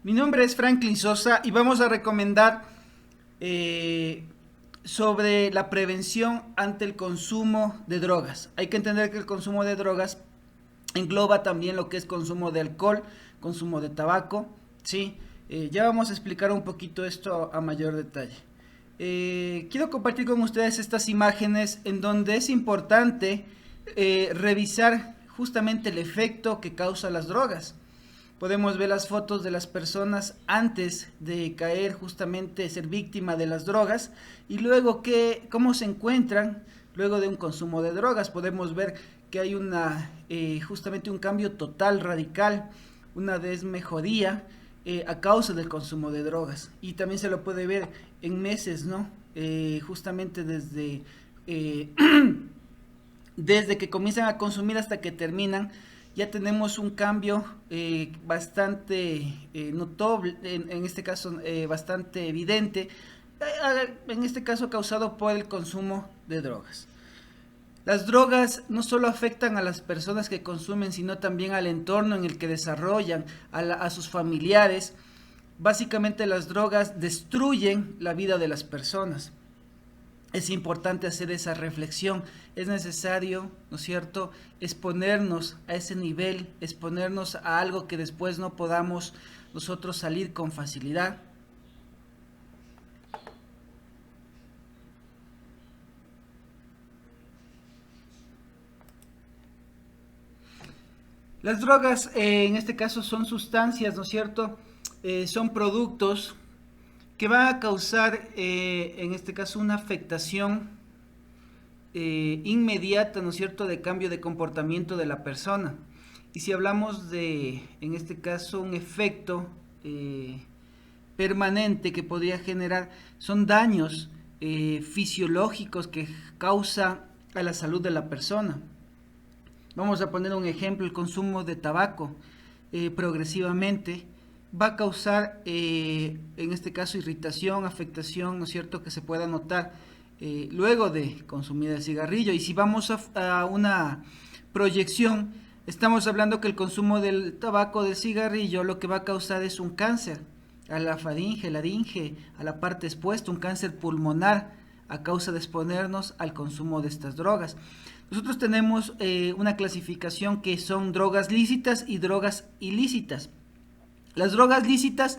Mi nombre es Franklin Sosa y vamos a recomendar sobre la prevención ante el consumo de drogas. Hay que entender que el consumo de drogas engloba también lo que es consumo de alcohol, consumo de tabaco, ¿sí? Ya vamos a explicar un poquito esto a mayor detalle. Quiero compartir con ustedes estas imágenes en donde es importante revisar justamente el efecto que causa las drogas. Podemos ver las fotos de las personas antes de caer, justamente ser víctima de las drogas, y luego cómo se encuentran luego de un consumo de drogas. Podemos ver que hay justamente un cambio total, radical, una desmejoría a causa del consumo de drogas. Y también se lo puede ver en meses, ¿no? Justamente eh, desde que comienzan a consumir hasta que terminan, ya tenemos un cambio bastante notable, en este caso bastante evidente, en este caso causado por el consumo de drogas. Las drogas no solo afectan a las personas que consumen, sino también al entorno en el que desarrollan, a sus familiares. Básicamente las drogas destruyen la vida de las personas. Es importante hacer esa reflexión, es necesario, ¿no es cierto?, exponernos a ese nivel, exponernos a algo que después no podamos nosotros salir con facilidad. Las drogas, en este caso, son sustancias, ¿no es cierto?, son productos que van a causar, en este caso, una afectación inmediata, ¿no es cierto?, de cambio de comportamiento de la persona. Y si hablamos de, en este caso, un efecto permanente que podría generar, son daños fisiológicos que causa a la salud de la persona. Vamos a poner un ejemplo: el consumo de tabaco progresivamente va a causar, en este caso, irritación, afectación, ¿no es cierto?, que se pueda notar luego de consumir el cigarrillo. Y si vamos a una proyección, estamos hablando que el consumo del tabaco, del cigarrillo, lo que va a causar es un cáncer a la faringe, laringe, a la parte expuesta, un cáncer pulmonar a causa de exponernos al consumo de estas drogas. Nosotros tenemos una clasificación que son drogas lícitas y drogas ilícitas. Las drogas lícitas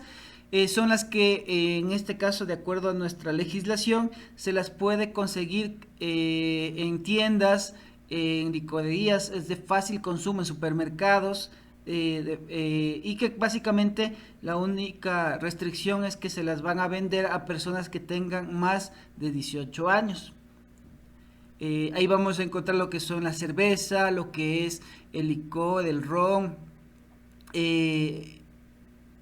son las que, en este caso, de acuerdo a nuestra legislación, se las puede conseguir en tiendas, en licorerías, es de fácil consumo, en supermercados, y que básicamente la única restricción es que se las van a vender a personas que tengan más de 18 años. Ahí vamos a encontrar lo que son la cerveza, lo que es el licor, el ron,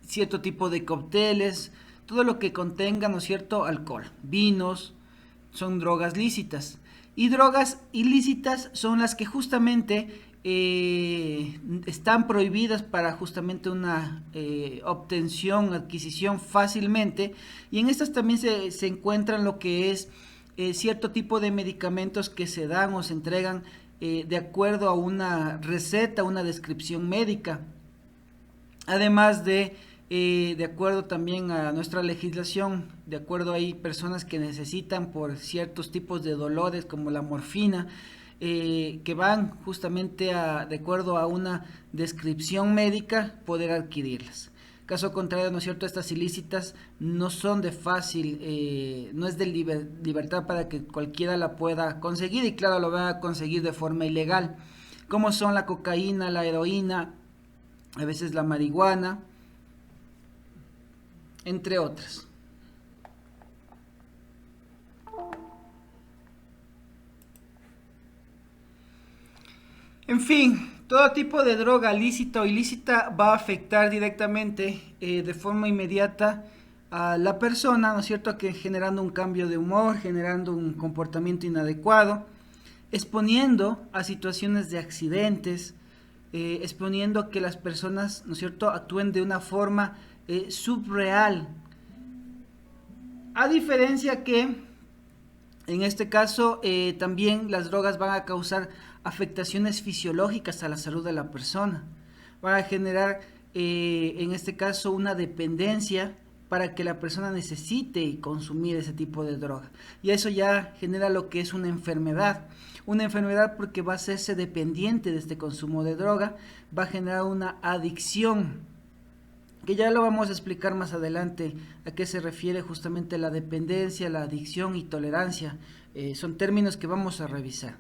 cierto tipo de cócteles, todo lo que contenga, ¿no es cierto?, alcohol, vinos, son drogas lícitas. Y drogas ilícitas son las que justamente están prohibidas para justamente una obtención, adquisición fácilmente. Y en estas también se encuentran lo que es cierto tipo de medicamentos que se dan o se entregan de acuerdo a una receta, una descripción médica. Además de acuerdo también a nuestra legislación, de acuerdo, hay personas que necesitan por ciertos tipos de dolores como la morfina, que van justamente de acuerdo a una descripción médica, poder adquirirlas. Caso contrario, ¿no es cierto?, estas ilícitas no son de fácil, no es de libertad para que cualquiera la pueda conseguir, y claro, lo va a conseguir de forma ilegal, como son la cocaína, la heroína, a veces la marihuana, entre otras. En fin, todo tipo de droga, lícita o ilícita, va a afectar directamente, de forma inmediata, a la persona, ¿no es cierto?, que generando un cambio de humor, generando un comportamiento inadecuado, exponiendo a situaciones de accidentes, exponiendo a que las personas, ¿no es cierto?, actúen de una forma subreal. A diferencia que, en este caso, también las drogas van a causar afectaciones fisiológicas a la salud de la persona. Van a generar en este caso una dependencia para que la persona necesite consumir ese tipo de droga. Y eso ya genera lo que es una enfermedad. Una enfermedad porque va a hacerse dependiente de este consumo de droga, va a generar una adicción, que ya lo vamos a explicar más adelante a qué se refiere justamente la dependencia, la adicción y tolerancia. Son términos que vamos a revisar.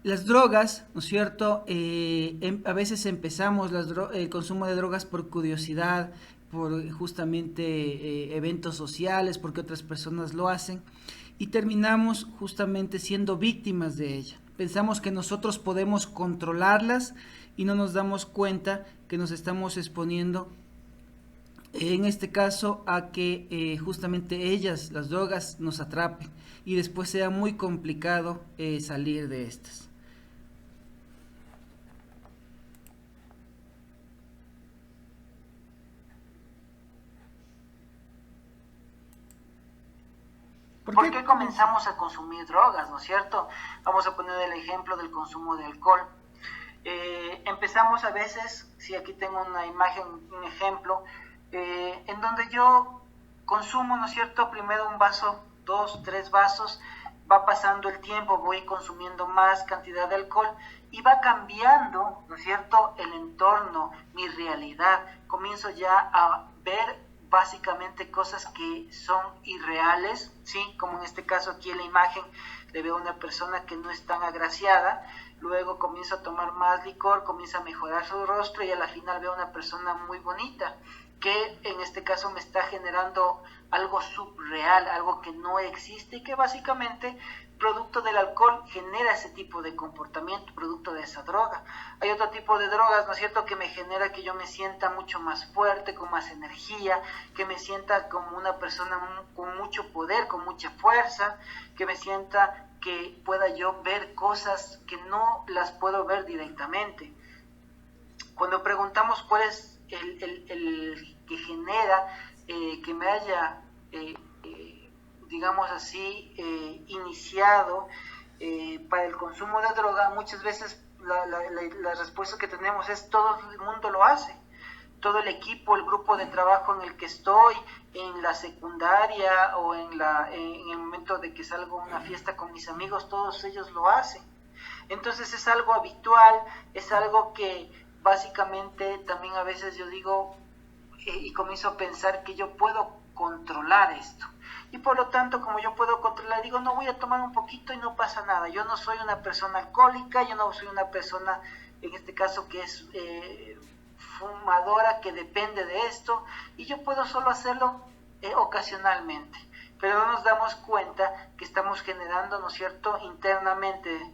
Las drogas, ¿no es cierto? A veces empezamos el consumo de drogas por curiosidad, por justamente eventos sociales, porque otras personas lo hacen, y terminamos justamente siendo víctimas de ella. Pensamos que nosotros podemos controlarlas y no nos damos cuenta que nos estamos exponiendo, en este caso, a que justamente ellas, las drogas, nos atrapen y después sea muy complicado salir de estas. ¿Por qué comenzamos a consumir drogas, no es cierto? Vamos a poner el ejemplo del consumo de alcohol. Empezamos a veces, si aquí tengo una imagen, un ejemplo, en donde yo consumo, ¿no es cierto? Primero un vaso, 2, 3 vasos, va pasando el tiempo, voy consumiendo más cantidad de alcohol y va cambiando, ¿no es cierto?, el entorno, mi realidad. Comienzo ya a ver básicamente cosas que son irreales, ¿sí? Como en este caso aquí en la imagen le veo a una persona que no es tan agraciada, luego comienzo a tomar más licor, comienza a mejorar su rostro y a la final veo a una persona muy bonita, que en este caso me está generando algo subreal, algo que no existe y que básicamente producto del alcohol genera ese tipo de comportamiento, producto de esa droga. Hay otro tipo de drogas, ¿no es cierto?, que me genera que yo me sienta mucho más fuerte, con más energía, que me sienta como una persona con mucho poder, con mucha fuerza, que me sienta que pueda yo ver cosas que no las puedo ver directamente. Cuando preguntamos cuál es el que genera que me haya, digamos así, iniciado para el consumo de droga, muchas veces la respuesta que tenemos es todo el mundo lo hace. Todo el equipo, el grupo de trabajo en el que estoy, en la secundaria o en el momento de que salgo a una fiesta con mis amigos, todos ellos lo hacen. Entonces es algo habitual, es algo que básicamente también a veces yo digo y comienzo a pensar que yo puedo controlar esto. Y por lo tanto, como yo puedo controlar, digo, no, voy a tomar un poquito y no pasa nada. Yo no soy una persona alcohólica, yo no soy una persona, en este caso, que es fumadora, que depende de esto, y yo puedo solo hacerlo ocasionalmente. Pero no nos damos cuenta que estamos generando, ¿no es cierto?, internamente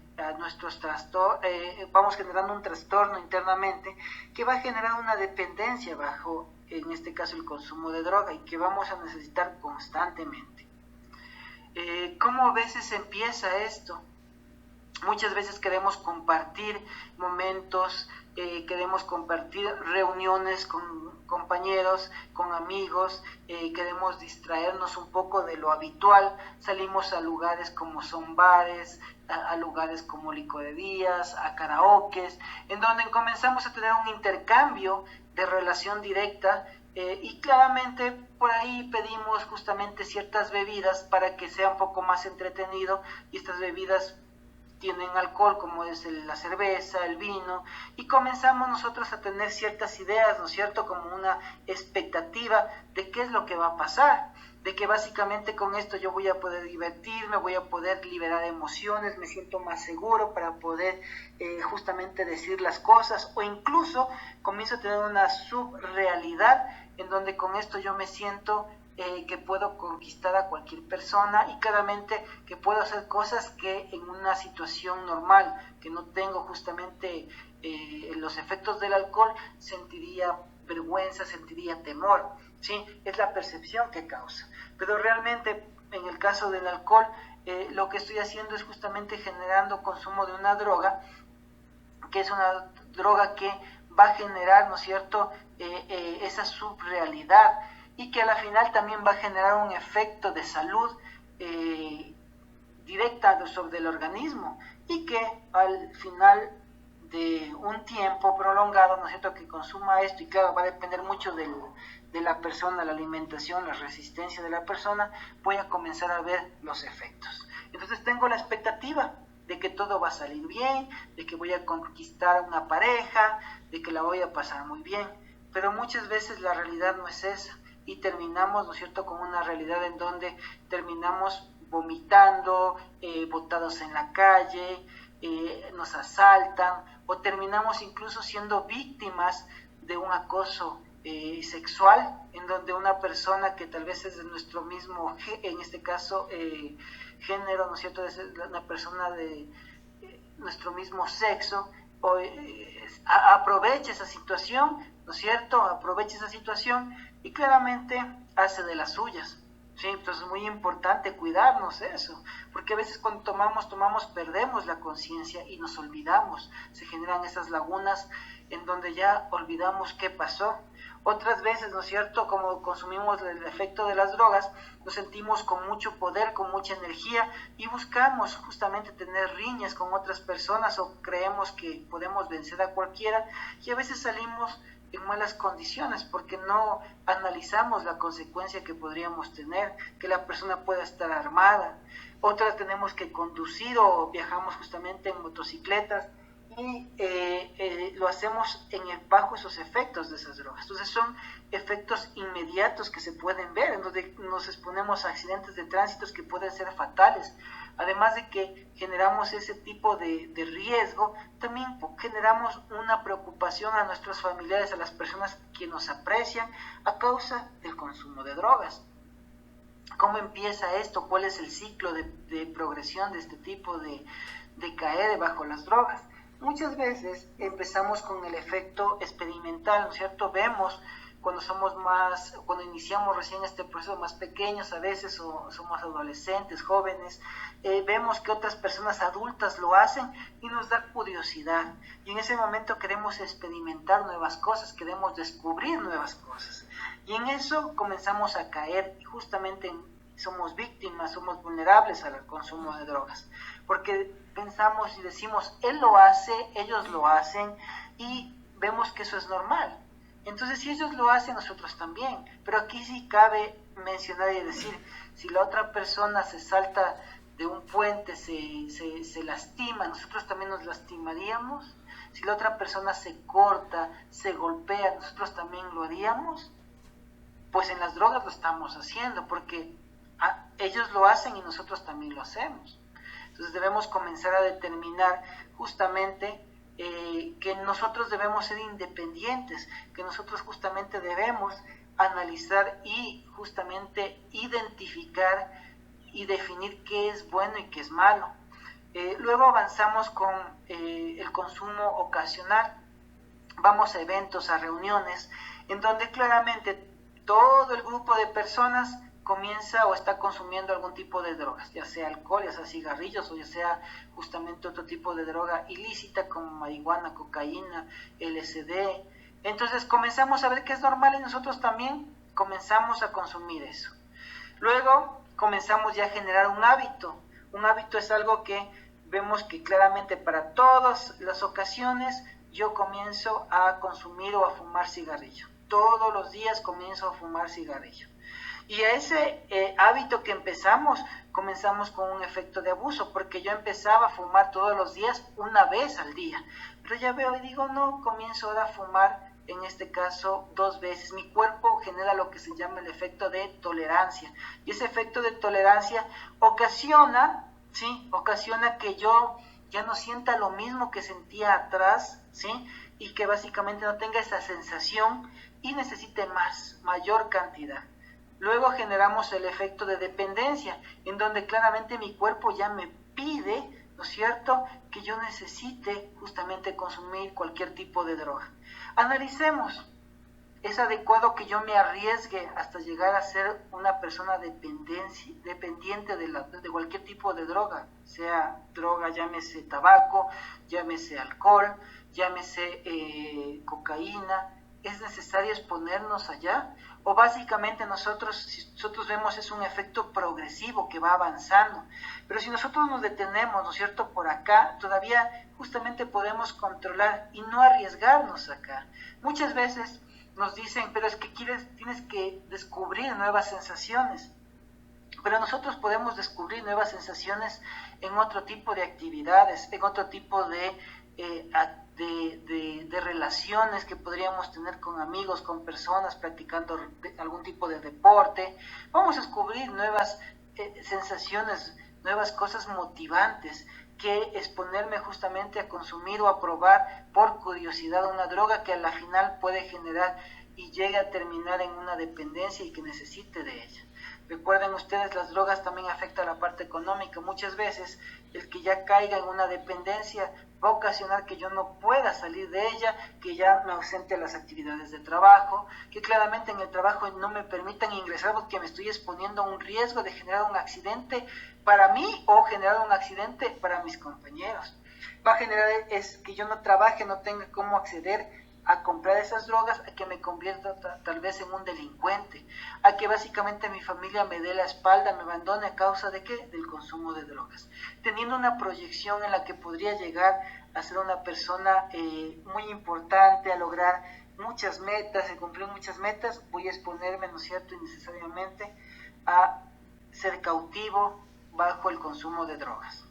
vamos generando un trastorno internamente que va a generar una dependencia bajo, en este caso, el consumo de droga y que vamos a necesitar constantemente. ¿Cómo a veces empieza esto? Muchas veces queremos compartir momentos, queremos compartir reuniones con compañeros, con amigos, queremos distraernos un poco de lo habitual, salimos a lugares como son bares, a lugares como licorerías, a karaokes, en donde comenzamos a tener un intercambio de relación directa y claramente por ahí pedimos justamente ciertas bebidas para que sea un poco más entretenido y estas bebidas tienen alcohol como es la cerveza, el vino, y comenzamos nosotros a tener ciertas ideas, ¿no es cierto?, como una expectativa de qué es lo que va a pasar, de que básicamente con esto yo voy a poder divertirme, voy a poder liberar emociones, me siento más seguro para poder justamente decir las cosas, o incluso comienzo a tener una subrealidad en donde con esto yo me siento que puedo conquistar a cualquier persona y claramente que puedo hacer cosas que en una situación normal, que no tengo justamente los efectos del alcohol, sentiría vergüenza, sentiría temor, ¿sí? Es la percepción que causa. Pero realmente en el caso del alcohol, lo que estoy haciendo es justamente generando consumo de una droga, que es una droga que va a generar, ¿no es cierto?, esa subrealidad, y que a la final también va a generar un efecto de salud directa sobre el organismo y que al final de un tiempo prolongado, ¿no es cierto?, que consuma esto, y claro, va a depender mucho de la persona, la alimentación, la resistencia de la persona, voy a comenzar a ver los efectos. Entonces tengo la expectativa de que todo va a salir bien, de que voy a conquistar una pareja, de que la voy a pasar muy bien, pero muchas veces la realidad no es esa, y terminamos, ¿no es cierto?, con una realidad en donde terminamos vomitando, botados en la calle, nos asaltan, o terminamos incluso siendo víctimas de un acoso sexual, en donde una persona que tal vez es de nuestro mismo, en este caso, género, ¿no es cierto?, es una persona de nuestro mismo sexo, o, aprovecha esa situación, ¿no es cierto?, aprovecha esa situación y claramente hace de las suyas. Sí, entonces es muy importante cuidarnos eso, porque a veces cuando tomamos, perdemos la conciencia y nos olvidamos, se generan esas lagunas en donde ya olvidamos qué pasó. Otras veces, ¿no es cierto?, como consumimos el efecto de las drogas, nos sentimos con mucho poder, con mucha energía, y buscamos justamente tener riñas con otras personas, o creemos que podemos vencer a cualquiera, y a veces salimos en malas condiciones porque no analizamos la consecuencia que podríamos tener, que la persona pueda estar armada. Otras tenemos que conducir, o viajamos justamente en motocicletas, y lo hacemos bajo esos efectos de esas drogas. Entonces son efectos inmediatos que se pueden ver, en donde nos exponemos a accidentes de tránsito que pueden ser fatales. Además de que generamos ese tipo de riesgo, también generamos una preocupación a nuestros familiares, a las personas que nos aprecian, a causa del consumo de drogas. ¿Cómo empieza esto? ¿Cuál es el ciclo de progresión de este tipo de caer bajo las drogas? Muchas veces empezamos con el efecto experimental, ¿no es cierto? Vemos cuando iniciamos recién este proceso más pequeños a veces, o somos adolescentes, jóvenes, vemos que otras personas adultas lo hacen y nos da curiosidad. Y en ese momento queremos experimentar nuevas cosas, queremos descubrir nuevas cosas. Y en eso comenzamos a caer, y justamente somos víctimas, somos vulnerables al consumo de drogas, porque pensamos y decimos, él lo hace, ellos lo hacen, y vemos que eso es normal. Entonces, si ellos lo hacen, nosotros también. Pero aquí sí cabe mencionar y decir, si la otra persona se salta de un puente, se lastima, nosotros también nos lastimaríamos. Si la otra persona se corta, se golpea, nosotros también lo haríamos. Pues en las drogas lo estamos haciendo, porque ellos lo hacen y nosotros también lo hacemos. Entonces debemos comenzar a determinar justamente que nosotros debemos ser independientes, que nosotros justamente debemos analizar y justamente identificar y definir qué es bueno y qué es malo. Luego avanzamos con el consumo ocasional. Vamos a eventos, a reuniones, en donde claramente todo el grupo de personas comienza o está consumiendo algún tipo de drogas, ya sea alcohol, ya sea cigarrillos, o ya sea justamente otro tipo de droga ilícita como marihuana, cocaína, LSD. Entonces comenzamos a ver que es normal, y nosotros también comenzamos a consumir eso. Luego comenzamos ya a generar un hábito. Un hábito es algo que vemos que claramente para todas las ocasiones yo comienzo a consumir o a fumar cigarrillo. Todos los días comienzo a fumar cigarrillo. Y a ese hábito que comenzamos con un efecto de abuso, porque yo empezaba a fumar todos los días, una vez al día. Pero ya veo y digo, no, comienzo ahora a fumar, en este caso, 2 veces. Mi cuerpo genera lo que se llama el efecto de tolerancia. Y ese efecto de tolerancia ocasiona que yo ya no sienta lo mismo que sentía atrás, ¿sí? Y que básicamente no tenga esa sensación y necesite mayor cantidad. Luego generamos el efecto de dependencia, en donde claramente mi cuerpo ya me pide, ¿no es cierto?, que yo necesite justamente consumir cualquier tipo de droga. Analicemos, ¿es adecuado que yo me arriesgue hasta llegar a ser una persona dependiente de cualquier tipo de droga? Sea droga, llámese tabaco, llámese alcohol, llámese cocaína, ¿Es necesario exponernos allá? O básicamente si nosotros vemos es un efecto progresivo que va avanzando. Pero si nosotros nos detenemos, ¿no es cierto?, por acá, todavía justamente podemos controlar y no arriesgarnos acá. Muchas veces nos dicen, pero es que tienes que descubrir nuevas sensaciones. Pero nosotros podemos descubrir nuevas sensaciones en otro tipo de actividades, en otro tipo de relaciones que podríamos tener con amigos, con personas, practicando algún tipo de deporte. Vamos a descubrir nuevas sensaciones, nuevas cosas motivantes que exponerme justamente a consumir o a probar por curiosidad una droga que a la final puede generar y llegue a terminar en una dependencia y que necesite de ella. Recuerden ustedes, las drogas también afectan la parte económica. Muchas veces el que ya caiga en una dependencia va a ocasionar que yo no pueda salir de ella, que ya me ausente a las actividades de trabajo, que claramente en el trabajo no me permitan ingresar porque me estoy exponiendo a un riesgo de generar un accidente para mí o generar un accidente para mis compañeros. Va a generar es que yo no trabaje, no tenga cómo acceder a comprar esas drogas, a que me convierta tal vez en un delincuente, a que básicamente mi familia me dé la espalda, me abandone a causa de ¿qué? Del consumo de drogas. Teniendo una proyección en la que podría llegar a ser una persona muy importante, a lograr muchas metas, a cumplir muchas metas, voy a exponerme, ¿no es cierto?, innecesariamente a ser cautivo bajo el consumo de drogas.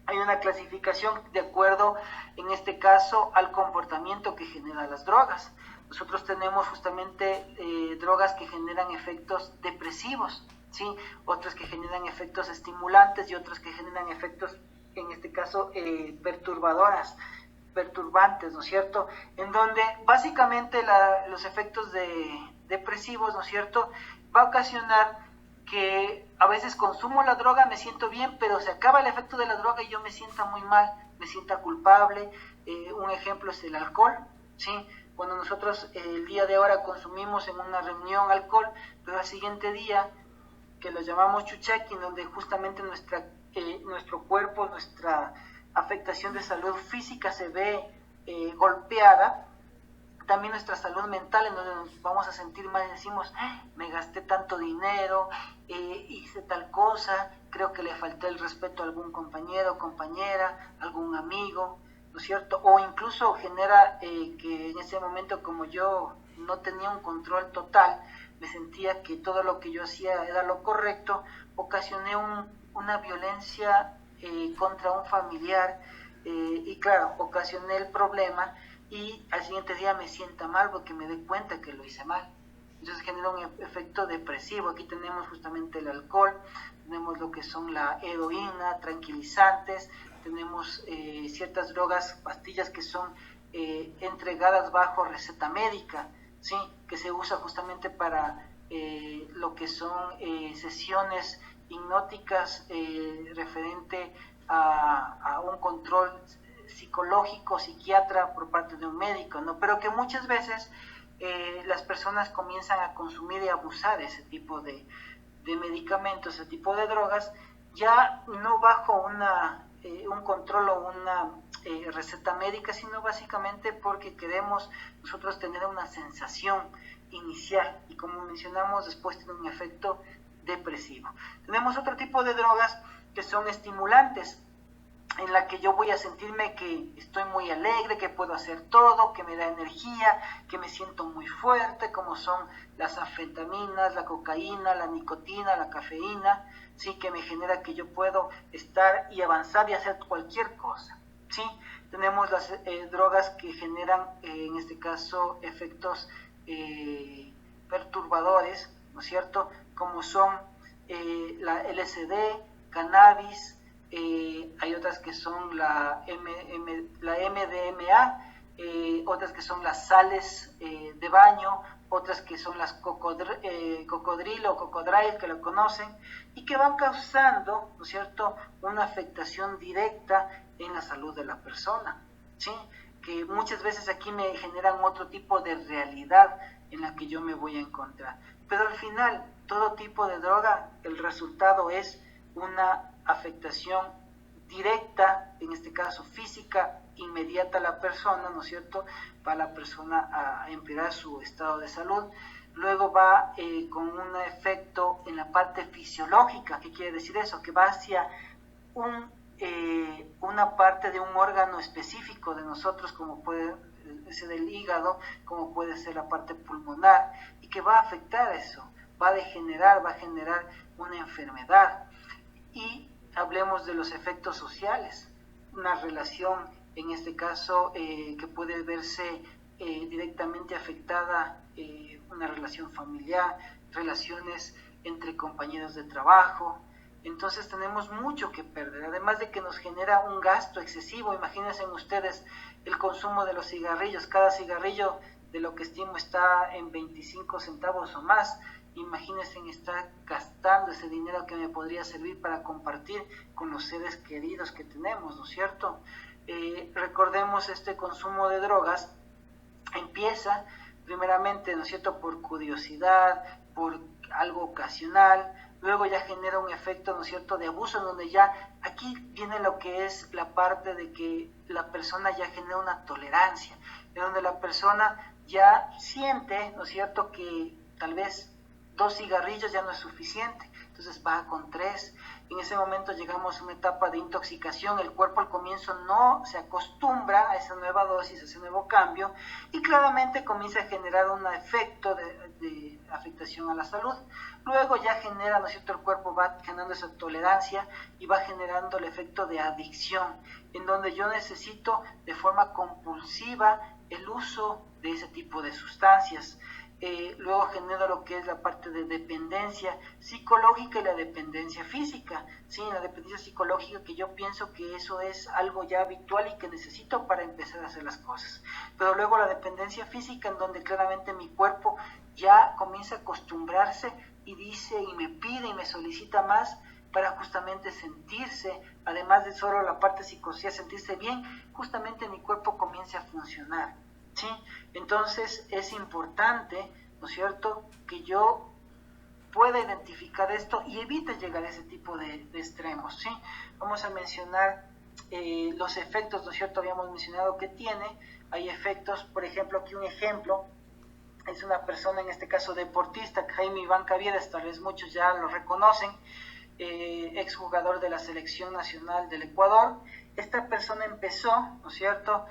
Hay una clasificación de acuerdo, en este caso, al comportamiento que generan las drogas. Nosotros tenemos justamente drogas que generan efectos depresivos, ¿sí? Otras que generan efectos estimulantes y otras que generan efectos, en este caso, perturbantes, ¿no es cierto? En donde básicamente los efectos depresivos, ¿no es cierto?, va a ocasionar que a veces consumo la droga, me siento bien, pero se acaba el efecto de la droga y yo me sienta muy mal, me sienta culpable. Un ejemplo es el alcohol, ¿sí? Cuando nosotros el día de ahora consumimos en una reunión alcohol, pero al siguiente día, que lo llamamos chuchaqui, donde justamente nuestro cuerpo, nuestra afectación de salud física se ve golpeada, también nuestra salud mental, en donde nos vamos a sentir mal y decimos, me gasté tanto dinero, hice tal cosa, creo que le falté el respeto a algún compañero, compañera, algún amigo, ¿no es cierto? O incluso genera que en ese momento, como yo no tenía un control total, me sentía que todo lo que yo hacía era lo correcto, ocasioné una violencia contra un familiar y claro, ocasioné el problema y al siguiente día me sienta mal porque me doy cuenta que lo hice mal. Entonces genera un efecto depresivo. Aquí tenemos justamente el alcohol, tenemos lo que son la heroína, tranquilizantes, tenemos ciertas drogas, pastillas que son entregadas bajo receta médica, ¿sí? Que se usa justamente para lo que son sesiones hipnóticas referente a un control psicológico, psiquiatra por parte de un médico, ¿no? Pero que muchas veces las personas comienzan a consumir y abusar de ese tipo de medicamentos, ese tipo de drogas, ya no bajo un control o una receta médica, sino básicamente porque queremos nosotros tener una sensación inicial y como mencionamos después tiene un efecto depresivo. Tenemos otro tipo de drogas que son estimulantes, en la que yo voy a sentirme que estoy muy alegre, que puedo hacer todo, que me da energía, que me siento muy fuerte, como son las anfetaminas, la cocaína, la nicotina, la cafeína, ¿sí? Que me genera que yo puedo estar y avanzar y hacer cualquier cosa, ¿sí? Tenemos las drogas que generan, en este caso, efectos perturbadores, ¿no es cierto? Como son la LSD, cannabis, hay otras que son la MDMA, otras que son las sales de baño, otras que son las cocodrilo o cocodril, que lo conocen, y que van causando, ¿no es cierto?, una afectación directa en la salud de la persona, ¿sí? Que muchas veces aquí me generan otro tipo de realidad en la que yo me voy a encontrar. Pero al final, todo tipo de droga, el resultado es una afectación directa, en este caso física inmediata a la persona, ¿no es cierto? Va la persona a empeorar su estado de salud. Luego va con un efecto en la parte fisiológica. ¿Qué quiere decir eso? Que va hacia una parte de un órgano específico de nosotros, como puede ser el hígado, como puede ser la parte pulmonar, y que va a afectar eso, va a generar una enfermedad. Y hablemos de los efectos sociales, una relación, en este caso, que puede verse directamente afectada, una relación familiar, relaciones entre compañeros de trabajo. Entonces tenemos mucho que perder, además de que nos genera un gasto excesivo. Imagínense ustedes el consumo de los cigarrillos. Cada cigarrillo, de lo que estimo, está en 25 centavos o más. Imagínense estar gastando ese dinero que me podría servir para compartir con los seres queridos que tenemos, ¿no es cierto? Recordemos, este consumo de drogas empieza primeramente, ¿no es cierto?, por curiosidad, por algo ocasional. Luego ya genera un efecto, ¿no es cierto?, de abuso, en donde ya aquí viene lo que es la parte de que la persona ya genera una tolerancia, en donde la persona ya siente, ¿no es cierto?, que tal vez 2 cigarrillos ya no es suficiente, entonces va con 3. En ese momento llegamos a una etapa de intoxicación. El cuerpo al comienzo no se acostumbra a esa nueva dosis, a ese nuevo cambio, y claramente comienza a generar un efecto de afectación a la salud. Luego ya genera, ¿no es cierto?, el cuerpo va generando esa tolerancia y va generando el efecto de adicción, en donde yo necesito de forma compulsiva el uso de ese tipo de sustancias. Luego genera lo que es la parte de dependencia psicológica y la dependencia física. Sí, la dependencia psicológica, que yo pienso que eso es algo ya habitual y que necesito para empezar a hacer las cosas. Pero luego la dependencia física, en donde claramente mi cuerpo ya comienza a acostumbrarse y dice y me pide y me solicita más para justamente sentirse, además de solo la parte psicosocial, sentirse bien, justamente mi cuerpo comience a funcionar. ¿Sí? Entonces es importante, ¿no es cierto?, que yo pueda identificar esto y evite llegar a ese tipo de extremos. ¿Sí? Vamos a mencionar los efectos, ¿no es cierto? Habíamos mencionado que tiene. Hay efectos, por ejemplo, aquí un ejemplo es una persona, en este caso deportista, Jaime Iván Caviedes, tal vez muchos ya lo reconocen, exjugador de la selección nacional del Ecuador. Esta persona empezó, ¿no es cierto?,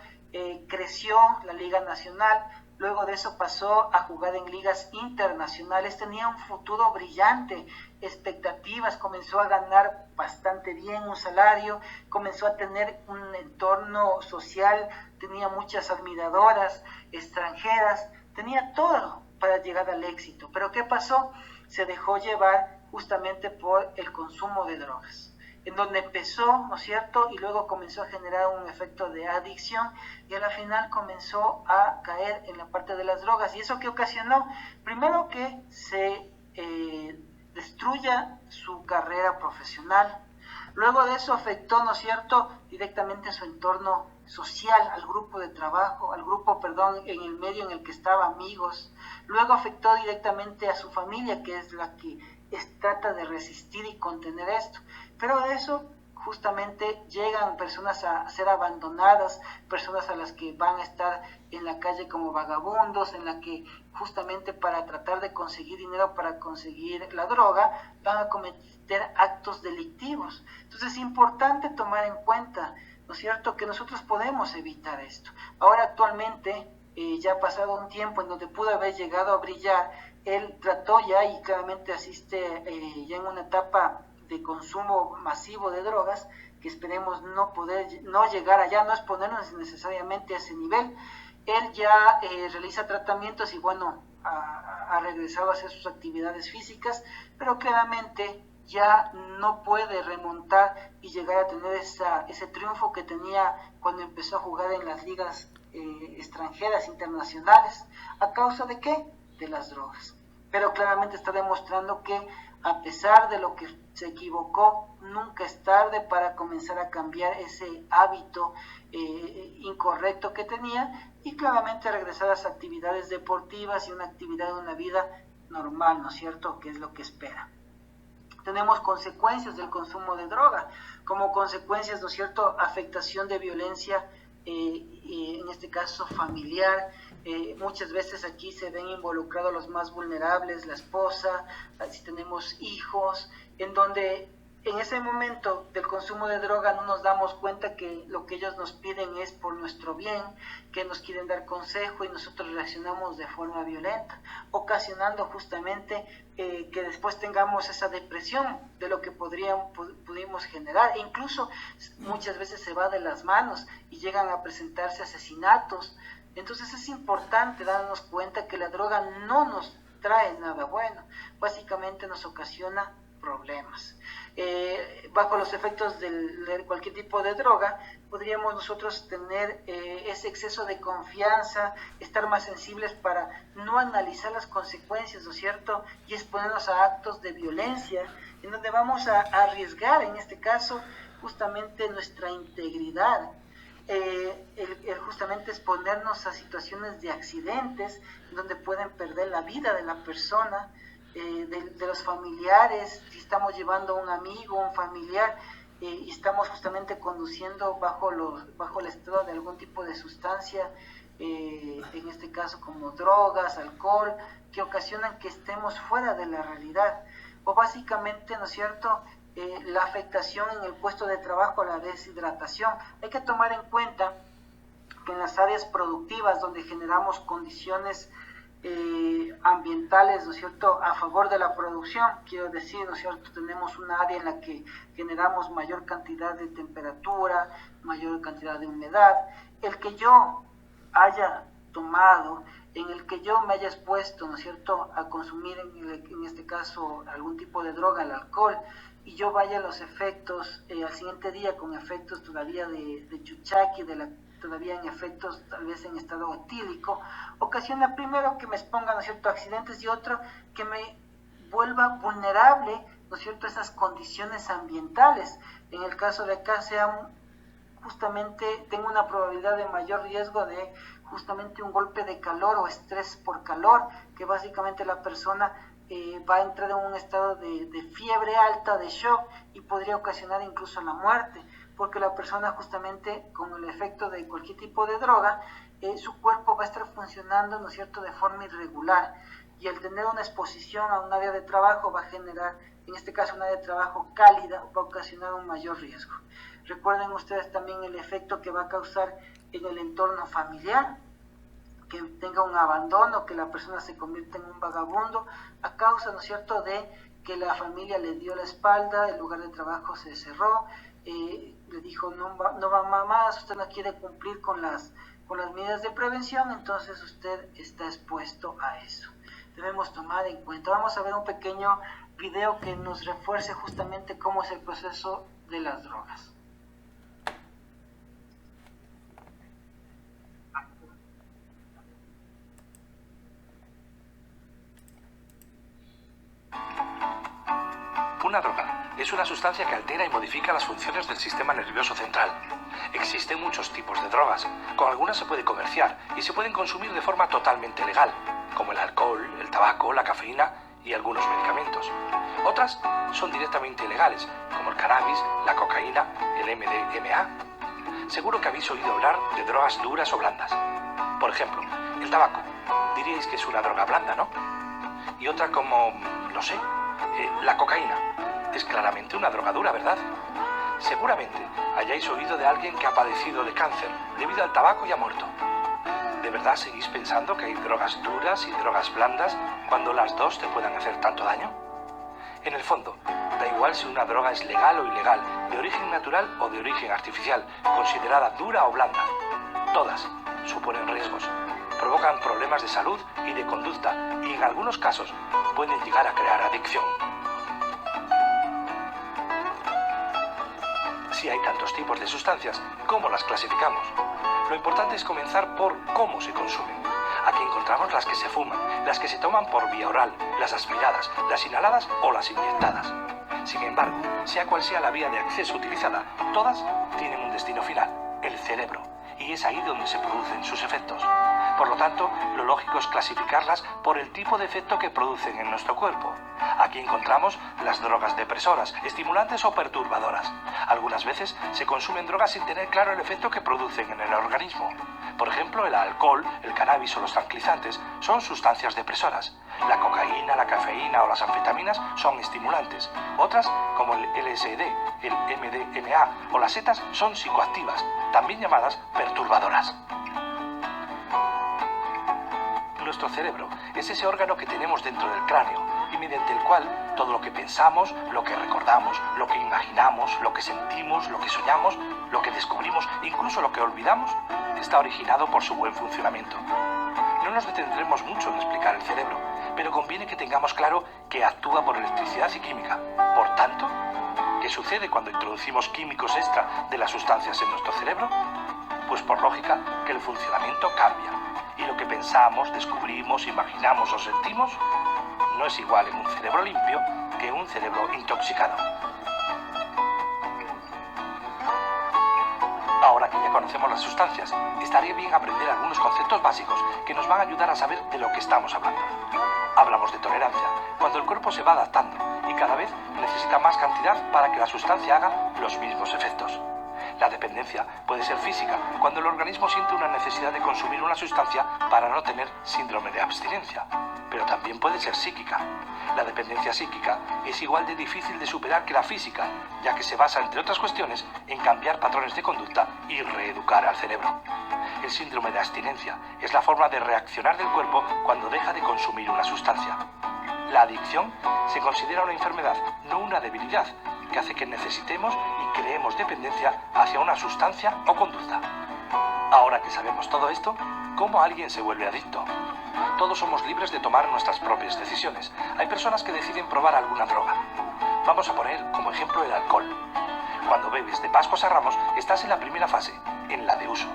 creció la Liga Nacional, luego de eso pasó a jugar en ligas internacionales, tenía un futuro brillante, expectativas, comenzó a ganar bastante bien un salario, comenzó a tener un entorno social, tenía muchas admiradoras extranjeras, tenía todo para llegar al éxito. Pero ¿qué pasó? Se dejó llevar justamente por el consumo de drogas, en donde empezó, ¿no es cierto?, y luego comenzó a generar un efecto de adicción, y a la final comenzó a caer en la parte de las drogas. ¿Y eso qué ocasionó? Primero, que se destruya su carrera profesional. Luego de eso afectó, ¿no es cierto?, directamente a su entorno social, al grupo de trabajo, en el medio en el que estaba, amigos. Luego afectó directamente a su familia, que es la que trata de resistir y contener esto. Pero de eso justamente llegan personas a ser abandonadas, personas a las que van a estar en la calle como vagabundos, en la que justamente para tratar de conseguir dinero, para conseguir la droga, van a cometer actos delictivos. Entonces es importante tomar en cuenta, ¿no es cierto?, que nosotros podemos evitar esto. Ahora actualmente, ya ha pasado un tiempo en donde pudo haber llegado a brillar, él trató ya y claramente asiste ya en una etapa de consumo masivo de drogas, que esperemos no llegar allá, no exponernos necesariamente a ese nivel. Él ya realiza tratamientos y bueno, ha regresado a hacer sus actividades físicas, pero claramente ya no puede remontar y llegar a tener ese triunfo que tenía cuando empezó a jugar en las ligas extranjeras, internacionales. ¿A causa de qué? De las drogas. Pero claramente está demostrando que a pesar de lo que se equivocó, nunca es tarde para comenzar a cambiar ese hábito incorrecto que tenía y claramente regresar a las actividades deportivas y una actividad de una vida normal, ¿no es cierto?, que es lo que espera. Tenemos consecuencias del consumo de droga, como consecuencias, ¿no es cierto?, afectación de violencia en este caso familiar. Muchas veces aquí se ven involucrados los más vulnerables, la esposa, si tenemos hijos, en donde en ese momento del consumo de droga no nos damos cuenta que lo que ellos nos piden es por nuestro bien, que nos quieren dar consejo y nosotros reaccionamos de forma violenta, ocasionando justamente que después tengamos esa depresión de lo que pudimos generar. E incluso muchas veces se va de las manos y llegan a presentarse asesinatos. Entonces es importante darnos cuenta que la droga no nos trae nada bueno, básicamente nos ocasiona problemas. Bajo los efectos de cualquier tipo de droga, podríamos nosotros tener ese exceso de confianza, estar más sensibles para no analizar las consecuencias, ¿no es cierto? Y exponernos a actos de violencia, en donde vamos a arriesgar, en este caso, justamente nuestra integridad. Justamente exponernos a situaciones de accidentes, donde pueden perder la vida de la persona, de los familiares, si estamos llevando a un amigo, un familiar, y estamos justamente conduciendo bajo el estado de algún tipo de sustancia, en este caso como drogas, alcohol, que ocasionan que estemos fuera de la realidad, o básicamente, ¿no es cierto?, la afectación en el puesto de trabajo, la deshidratación. Hay que tomar en cuenta que en las áreas productivas donde generamos condiciones ambientales, ¿no es cierto?, a favor de la producción, quiero decir, ¿no es cierto?, tenemos una área en la que generamos mayor cantidad de temperatura, mayor cantidad de humedad. El que yo haya tomado, en el que yo me haya expuesto, ¿no es cierto?, a consumir en este caso algún tipo de droga, el alcohol, y yo vaya a los efectos al siguiente día con efectos todavía de chuchaqui, todavía en efectos tal vez en estado etílico, ocasiona primero que me exponga, ¿no es cierto?, accidentes, y otro que me vuelva vulnerable, ¿no es cierto?, a esas condiciones ambientales. En el caso de acá justamente tengo una probabilidad de mayor riesgo de justamente un golpe de calor o estrés por calor, que básicamente la persona va a entrar en un estado de fiebre alta, de shock, y podría ocasionar incluso la muerte, porque la persona justamente con el efecto de cualquier tipo de droga, su cuerpo va a estar funcionando, ¿no es cierto?, de forma irregular, y al tener una exposición a un área de trabajo va a generar, en este caso un área de trabajo cálida, va a ocasionar un mayor riesgo. Recuerden ustedes también el efecto que va a causar en el entorno familiar, que tenga un abandono, que la persona se convierta en un vagabundo, a causa, ¿no es cierto?, de que la familia le dio la espalda, el lugar de trabajo se cerró, le dijo no va más, usted no quiere cumplir con las medidas de prevención, entonces usted está expuesto a eso. Debemos tomar en cuenta. Vamos a ver un pequeño video que nos refuerce justamente cómo es el proceso de las drogas. Una droga es una sustancia que altera y modifica las funciones del sistema nervioso central. Existen muchos tipos de drogas. Con algunas se puede comerciar y se pueden consumir de forma totalmente legal, como el alcohol, el tabaco, la cafeína y algunos medicamentos. Otras son directamente ilegales, como el cannabis, la cocaína, el MDMA. Seguro que habéis oído hablar de drogas duras o blandas. Por ejemplo, el tabaco. Diríais que es una droga blanda, ¿no? Y otra como, no sé, la cocaína. Es claramente una droga dura, ¿verdad? Seguramente hayáis oído de alguien que ha padecido de cáncer debido al tabaco y ha muerto. ¿De verdad seguís pensando que hay drogas duras y drogas blandas cuando las dos te puedan hacer tanto daño? En el fondo, da igual si una droga es legal o ilegal, de origen natural o de origen artificial, considerada dura o blanda. Todas suponen riesgos, provocan problemas de salud y de conducta y en algunos casos pueden llegar a crear adicción. Si hay tantos tipos de sustancias, ¿cómo las clasificamos? Lo importante es comenzar por cómo se consumen. Aquí encontramos las que se fuman, las que se toman por vía oral, las aspiradas, las inhaladas o las inyectadas. Sin embargo, sea cual sea la vía de acceso utilizada, todas tienen un destino final, el cerebro, y es ahí donde se producen sus efectos. Por lo tanto, lo lógico es clasificarlas por el tipo de efecto que producen en nuestro cuerpo. Aquí encontramos las drogas depresoras, estimulantes o perturbadoras. Algunas veces se consumen drogas sin tener claro el efecto que producen en el organismo. Por ejemplo, el alcohol, el cannabis o los tranquilizantes son sustancias depresoras. La cocaína, la cafeína o las anfetaminas son estimulantes. Otras, como el LSD, el MDMA o las setas, son psicoactivas, también llamadas perturbadoras. Nuestro cerebro es ese órgano que tenemos dentro del cráneo y mediante el cual todo lo que pensamos, lo que recordamos, lo que imaginamos, lo que sentimos, lo que soñamos, lo que descubrimos, incluso lo que olvidamos, está originado por su buen funcionamiento. No nos detendremos mucho en explicar el cerebro, pero conviene que tengamos claro que actúa por electricidad y química. Por tanto, ¿qué sucede cuando introducimos químicos extra de las sustancias en nuestro cerebro? Pues por lógica que el funcionamiento cambia. Y lo que pensamos, descubrimos, imaginamos o sentimos no es igual en un cerebro limpio que en un cerebro intoxicado. Ahora que ya conocemos las sustancias, estaría bien aprender algunos conceptos básicos que nos van a ayudar a saber de lo que estamos hablando. Hablamos de tolerancia, cuando el cuerpo se va adaptando y cada vez necesita más cantidad para que la sustancia haga los mismos efectos. La dependencia puede ser física, cuando el organismo siente una necesidad de consumir una sustancia para no tener síndrome de abstinencia, pero también puede ser psíquica. La dependencia psíquica es igual de difícil de superar que la física, ya que se basa, entre otras cuestiones, en cambiar patrones de conducta y reeducar al cerebro. El síndrome de abstinencia es la forma de reaccionar del cuerpo cuando deja de consumir una sustancia. La adicción se considera una enfermedad, no una debilidad, que hace que necesitemos y creemos dependencia hacia una sustancia o conducta. Ahora que sabemos todo esto, ¿cómo alguien se vuelve adicto? Todos somos libres de tomar nuestras propias decisiones. Hay personas que deciden probar alguna droga. Vamos a poner como ejemplo el alcohol. Cuando bebes de Pascuas a Ramos, estás en la primera fase, en la de uso.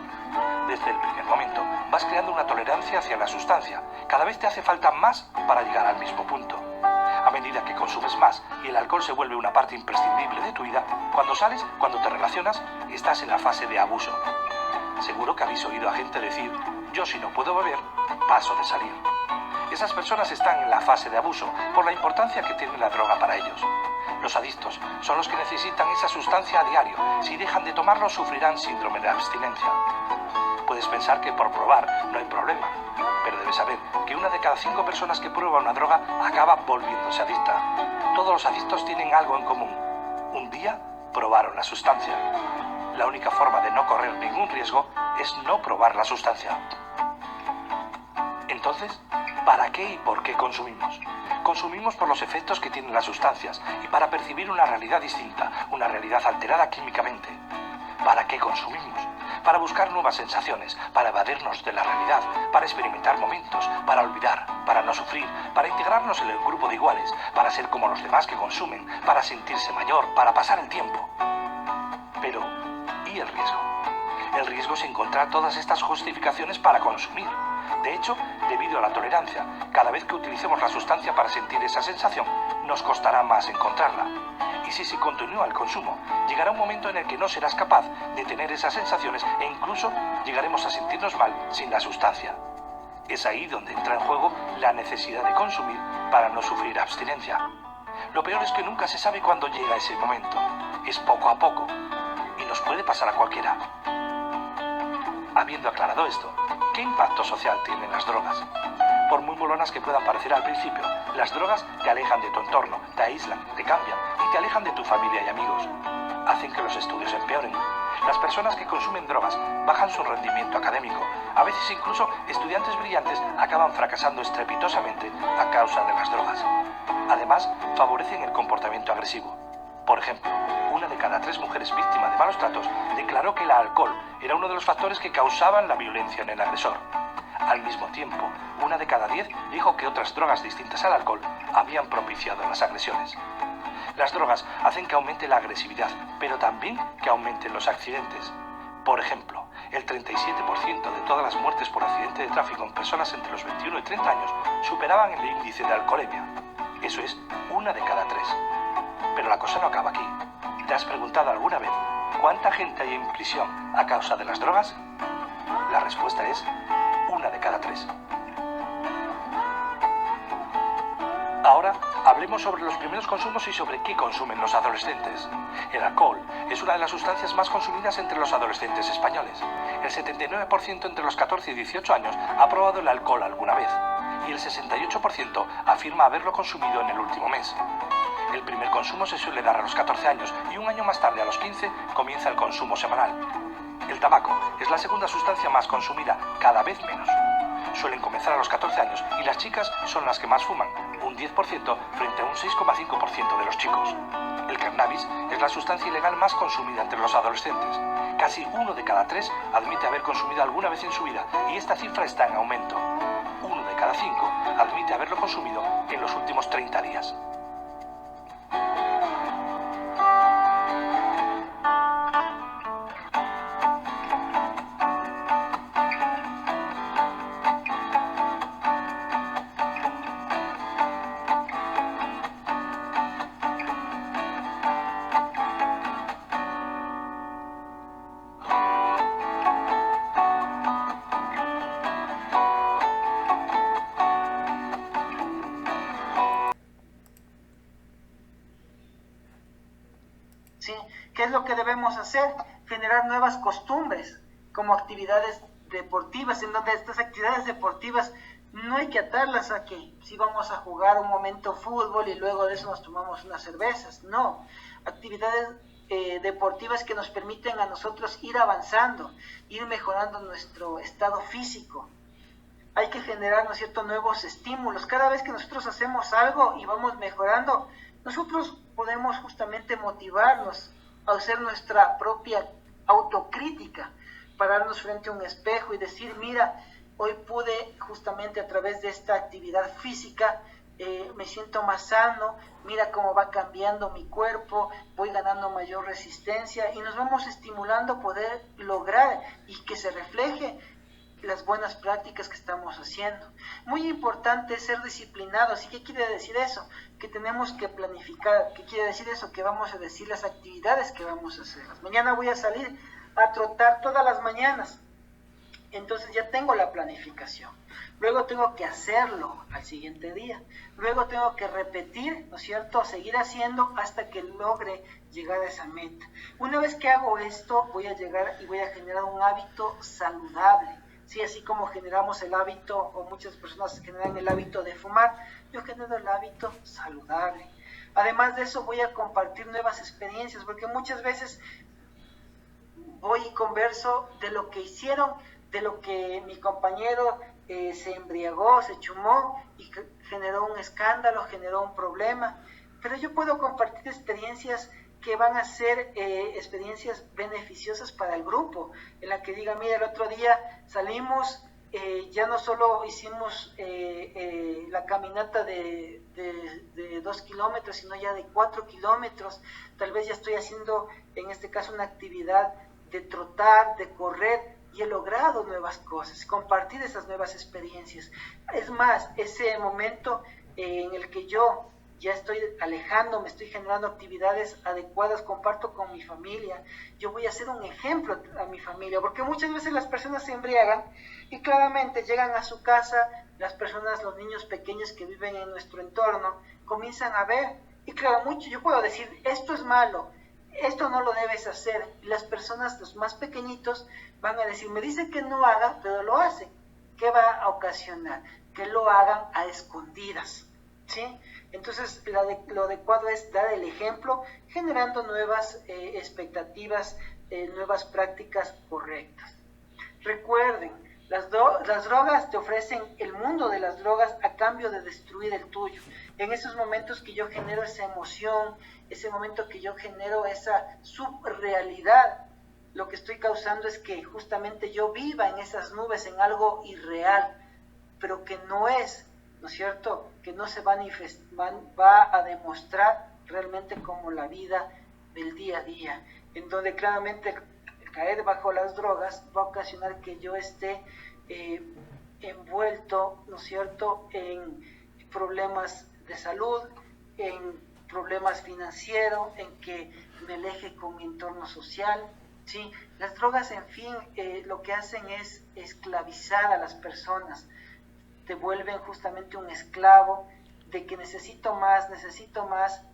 Desde el primer momento vas creando una tolerancia hacia la sustancia. Cada vez te hace falta más para llegar al mismo punto. A medida que consumes más y el alcohol se vuelve una parte imprescindible de tu vida, cuando sales, cuando te relacionas, estás en la fase de abuso. Seguro que habéis oído a gente decir, yo si no puedo beber, paso de salir. Esas personas están en la fase de abuso por la importancia que tiene la droga para ellos. Los adictos son los que necesitan esa sustancia a diario. Si dejan de tomarlo, sufrirán síndrome de abstinencia. Puedes pensar que por probar no hay problema, pero debes saber que 1 de cada 5 personas que prueba una droga acaba volviéndose adicta. Todos los adictos tienen algo en común. Un día probaron la sustancia. La única forma de no correr ningún riesgo es no probar la sustancia. Entonces, ¿para qué y por qué consumimos? Consumimos por los efectos que tienen las sustancias y para percibir una realidad distinta, una realidad alterada químicamente. ¿Para qué consumimos? Para buscar nuevas sensaciones, para evadirnos de la realidad, para experimentar momentos, para olvidar, para no sufrir, para integrarnos en el grupo de iguales, para ser como los demás que consumen, para sentirse mayor, para pasar el tiempo. Pero, ¿y el riesgo? El riesgo es encontrar todas estas justificaciones para consumir. De hecho, debido a la tolerancia, cada vez que utilicemos la sustancia para sentir esa sensación, nos costará más encontrarla. Y si se continúa el consumo, llegará un momento en el que no serás capaz de tener esas sensaciones e incluso llegaremos a sentirnos mal sin la sustancia. Es ahí donde entra en juego la necesidad de consumir para no sufrir abstinencia. Lo peor es que nunca se sabe cuándo llega ese momento. Es poco a poco y nos puede pasar a cualquiera. Habiendo aclarado esto, ¿qué impacto social tienen las drogas? Por muy molonas que puedan parecer al principio, las drogas te alejan de tu entorno, te aíslan, te cambian y te alejan de tu familia y amigos. Hacen que los estudios empeoren. Las personas que consumen drogas bajan su rendimiento académico. A veces incluso estudiantes brillantes acaban fracasando estrepitosamente a causa de las drogas. Además, favorecen el comportamiento agresivo. Por ejemplo, 1 de cada 3 mujeres víctimas de malos tratos declaró que el alcohol era uno de los factores que causaban la violencia en el agresor. Al mismo tiempo, 1 de cada 10 dijo que otras drogas distintas al alcohol habían propiciado las agresiones. Las drogas hacen que aumente la agresividad, pero también que aumenten los accidentes. Por ejemplo, el 37% de todas las muertes por accidente de tráfico en personas entre los 21 y 30 años superaban el índice de alcoholemia. Eso es 1 de cada 3. Pero la cosa no acaba aquí. ¿Te has preguntado alguna vez cuánta gente hay en prisión a causa de las drogas? La respuesta es 1 de cada cada 3. Ahora hablemos sobre los primeros consumos y sobre qué consumen los adolescentes. El alcohol es una de las sustancias más consumidas entre los adolescentes españoles. El 79% entre los 14 y 18 años ha probado el alcohol alguna vez y el 68% afirma haberlo consumido en el último mes. El primer consumo se suele dar a los 14 años y un año más tarde, a los 15, comienza el consumo semanal. El tabaco es la segunda sustancia más consumida, cada vez menos. Suelen comenzar a los 14 años y las chicas son las que más fuman, un 10% frente a un 6,5% de los chicos. El cannabis es la sustancia ilegal más consumida entre los adolescentes. Casi 1 de cada 3 admite haber consumido alguna vez en su vida y esta cifra está en aumento. 1 de cada 5 admite haberlo consumido en los últimos 30 días. ¿Sí? ¿Qué es lo que debemos hacer? Generar nuevas costumbres, como actividades deportivas, en donde estas actividades deportivas no hay que atarlas a que si vamos a jugar un momento fútbol y luego de eso nos tomamos unas cervezas, no, actividades deportivas que nos permiten a nosotros ir avanzando, ir mejorando nuestro estado físico. Hay que generar, ¿no es cierto?, nuevos estímulos. Cada vez que nosotros hacemos algo y vamos mejorando, nosotros podemos justamente motivarnos a hacer nuestra propia autocrítica, pararnos frente a un espejo y decir, mira, hoy pude justamente a través de esta actividad física, me siento más sano, mira cómo va cambiando mi cuerpo, voy ganando mayor resistencia y nos vamos estimulando a poder lograr y que se refleje las buenas prácticas que estamos haciendo. Muy importante es ser disciplinados. ¿Y qué quiere decir eso? Que tenemos que planificar. ¿Qué quiere decir eso? Que vamos a decir las actividades que vamos a hacer. Mañana voy a salir a trotar todas las mañanas. Entonces ya tengo la planificación. Luego tengo que hacerlo al siguiente día. Luego tengo que repetir, ¿no es cierto? Seguir haciendo hasta que logre llegar a esa meta. Una vez que hago esto, voy a llegar y voy a generar un hábito saludable. Sí, así como generamos el hábito, o muchas personas generan el hábito de fumar, yo genero el hábito saludable. Además de eso, voy a compartir nuevas experiencias, porque muchas veces voy y converso de lo que hicieron, de lo que mi compañero se embriagó, se chumó y generó un escándalo, generó un problema. Pero yo puedo compartir experiencias que van a ser experiencias beneficiosas para el grupo, en la que diga, mira, el otro día salimos, ya no solo hicimos la caminata de 2 kilómetros, sino ya de 4 kilómetros, tal vez ya estoy haciendo, en este caso, una actividad de trotar, de correr, y he logrado nuevas cosas, compartir esas nuevas experiencias. Es más, ese momento en el que yo ya estoy alejando, me estoy generando actividades adecuadas, comparto con mi familia, yo voy a ser un ejemplo a mi familia, porque muchas veces las personas se embriagan y claramente llegan a su casa, las personas, los niños pequeños que viven en nuestro entorno, comienzan a ver, y claro, yo puedo decir, esto es malo, esto no lo debes hacer, y las personas, los más pequeñitos, van a decir, me dicen que no haga, pero lo hacen. ¿Qué va a ocasionar? Que lo hagan a escondidas, ¿sí? Entonces, lo adecuado es dar el ejemplo, generando nuevas expectativas, nuevas prácticas correctas. Recuerden, las drogas te ofrecen el mundo de las drogas a cambio de destruir el tuyo. En esos momentos que yo genero esa emoción, ese momento que yo genero esa subrealidad, lo que estoy causando es que justamente yo viva en esas nubes, en algo irreal, pero que no es, ¿no es cierto?, que no se va a demostrar realmente como la vida del día a día, en donde claramente el caer bajo las drogas va a ocasionar que yo esté envuelto, ¿no es cierto?, en problemas de salud, en problemas financieros, en que me aleje con mi entorno social, Sí, las drogas, en fin, lo que hacen es esclavizar a las personas, te vuelven justamente un esclavo de que necesito más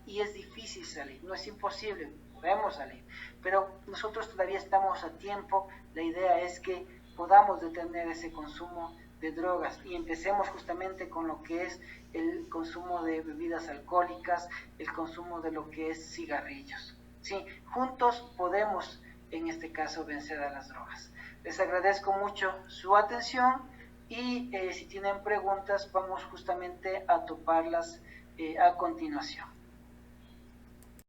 y es difícil salir, no es imposible, podemos salir, pero nosotros todavía estamos a tiempo, la idea es que podamos detener ese consumo de drogas y empecemos justamente con lo que es el consumo de bebidas alcohólicas, el consumo de lo que es cigarrillos. Sí, juntos podemos en este caso vencer a las drogas. Les agradezco mucho su atención y si tienen preguntas vamos justamente a toparlas a continuación.